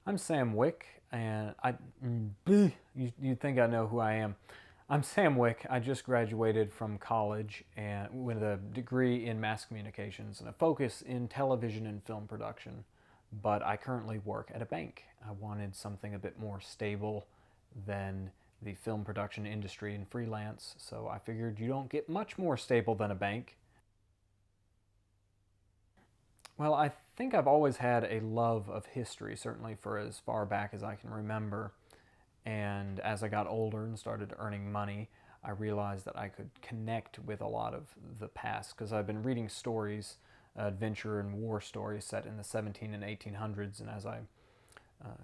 I'm Sam Wick, and you'd think I know who I am. I'm Sam Wick. I just graduated from college and with a degree in mass communications and a focus in television and film production. But I currently work at a bank. I wanted something a bit more stable than the film production industry and freelance, so I figured you don't get much more stable than a bank. Well, I think I've always had a love of history, certainly for as far back as I can remember. And as I got older and started earning money, I realized that I could connect with a lot of the past because I've been reading stories, adventure and war stories set in the 17 and 1800s. And as I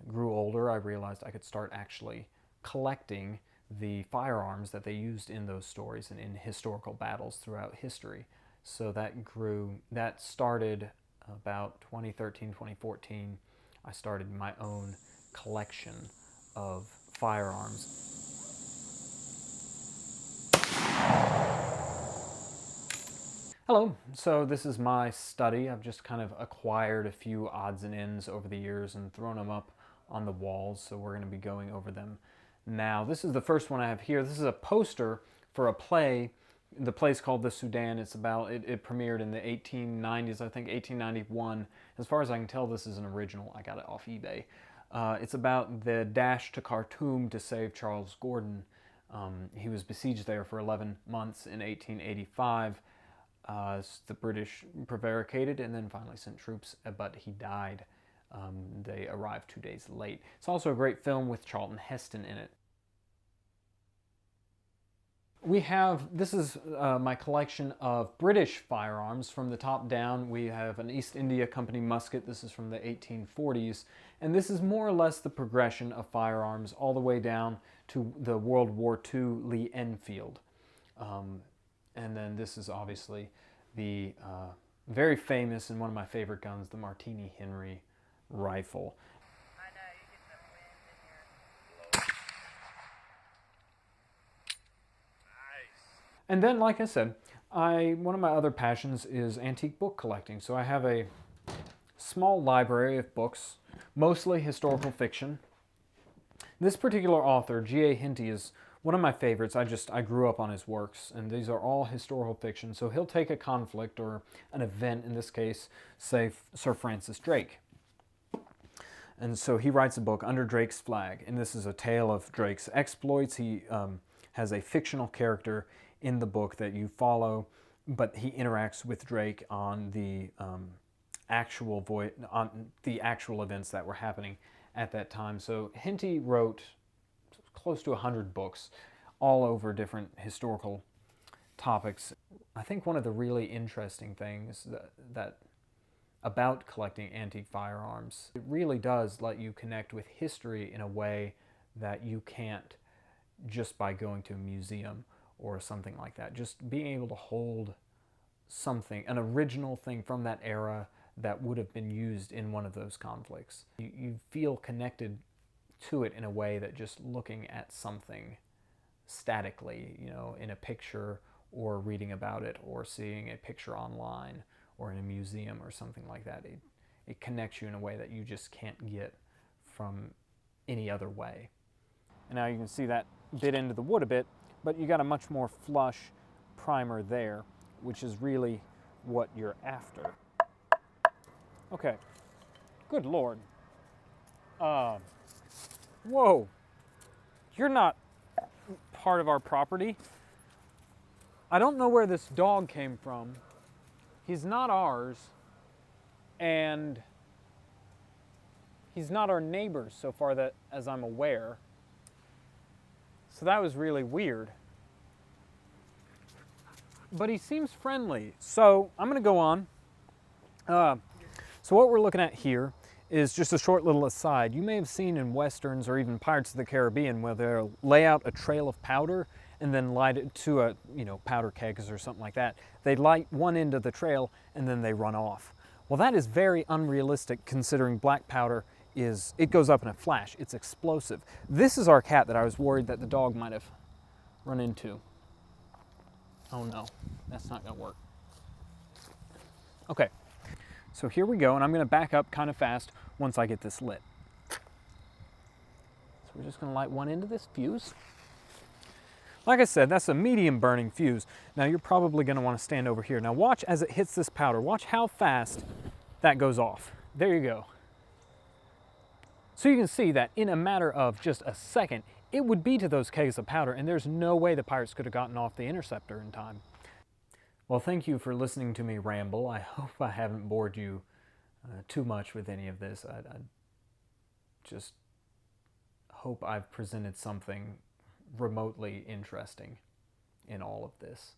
grew older, I realized I could start actually collecting the firearms that they used in those stories and in historical battles throughout history. So that started about 2013, 2014. I started my own collection of firearms. Hello, so this is my study. I've just kind of acquired a few odds and ends over the years and thrown them up on the walls, so we're going to be going over them now. This is the first one I have here. This is a poster for a play. The play's called The Sudan. It premiered in the 1890s, I think 1891. As far as I can tell, this is an original. I got it off eBay. It's about the dash to Khartoum to save Charles Gordon. He was besieged there for 11 months in 1885. The British prevaricated and then finally sent troops, but he died. They arrived 2 days late. It's also a great film with Charlton Heston in it. This is my collection of British firearms from the top down. We have an East India Company musket. This is from the 1840s. And this is more or less the progression of firearms all the way down to the World War II Lee Enfield. And then this is obviously the very famous and one of my favorite guns, the Martini Henry rifle. And then, like I said, one of my other passions is antique book collecting. So I have a small library of books, mostly historical fiction. This particular author, G.A. Henty, is one of my favorites. I grew up on his works, and these are all historical fiction. So he'll take a conflict or an event, in this case, say Sir Francis Drake. And so he writes a book, Under Drake's Flag, and this is a tale of Drake's exploits. He has a fictional character in the book that you follow, but he interacts with Drake on the actual events that were happening at that time. So Henty wrote close to 100 books, all over different historical topics. I think one of the really interesting things that about collecting antique firearms, it really does let you connect with history in a way that you can't just by going to a museum or something like that. Just being able to hold something, an original thing from that era that would have been used in one of those conflicts. You feel connected to it in a way that just looking at something statically, in a picture or reading about it or seeing a picture online or in a museum or something like that, it connects you in a way that you just can't get from any other way. And now you can see that bit into the wood a bit, but you got a much more flush primer there, which is really what you're after. Okay, good Lord. Whoa, you're not part of our property. I don't know where this dog came from. He's not ours, and he's not our neighbor's so far as I'm aware. So that was really weird. But he seems friendly. So I'm going to go on. So what we're looking at here is just a short little aside. You may have seen in Westerns or even Pirates of the Caribbean where they'll lay out a trail of powder and then light it to a, powder kegs or something like that. They light one end of the trail and then they run off. Well, that is very unrealistic considering black powder it goes up in a flash. It's explosive. This is our cat that I was worried that the dog might have run into. Oh no, that's not gonna work. Okay, so here we go, and I'm gonna back up kind of fast once I get this lit. we're just going to light one end of this fuse. Like I said, that's a medium burning fuse. Now you're probably going to want to stand over here. Now watch as it hits this powder. Watch how fast that goes off. There you go. So you can see that in a matter of just a second, it would be to those kegs of powder, and there's no way the pirates could have gotten off the interceptor in time. Well, thank you for listening to me ramble. I hope I haven't bored you too much with any of this. I just hope I've presented something remotely interesting in all of this.